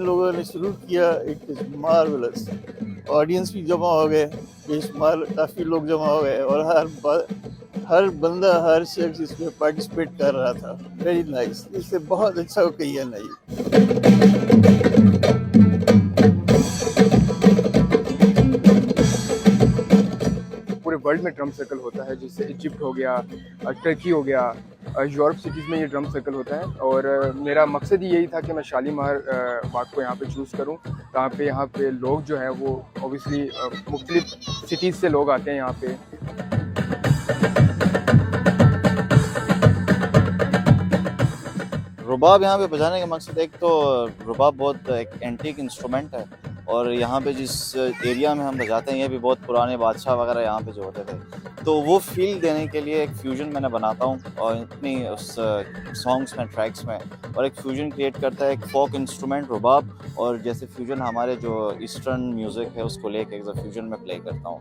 लोगों ने शुरू किया, इट इज़ मार्वेलस। ऑडियंस भी जमा हो गए, बेशुमार काफ़ी लोग जमा हो गए और हर बंदा, हर शख्स इसमें पार्टिसिपेट कर रहा था। वेरी नाइस, इससे बहुत अच्छा ओकेजन है ये। पूरे वर्ल्ड में ड्रम सर्कल होता है, जैसे इजिप्ट हो गया, टर्की हो गया, यूरोप सिटीज़ में ये ड्रम सर्कल होता है। और मेरा मकसद ही यही था कि मैं शालीमार बाग को यहाँ पे चूज़ करूँ, यहाँ पे लोग जो हैं वो ऑब्वियसली मुख्तलिफ सिटीज़ से लोग आते हैं यहाँ पे। रुबाब यहाँ पे बजाने का मकसद, एक तो रुबाब बहुत एक एंटीक इंस्ट्रूमेंट है और यहाँ पे जिस एरिया में हम बजाते हैं ये भी बहुत पुराने बादशाह वगैरह यहाँ पे जो होते थे, तो वो फील देने के लिए एक फ्यूजन मैंने बनाता हूँ और इतनी उस सॉन्ग्स में, ट्रैक्स में, और एक फ्यूजन क्रिएट करता है एक फोक इंस्ट्रूमेंट रुबाब, और जैसे फ्यूजन हमारे जो ईस्टर्न म्यूज़िक है उसको लेके एक फ्यूजन में प्ले करता हूँ।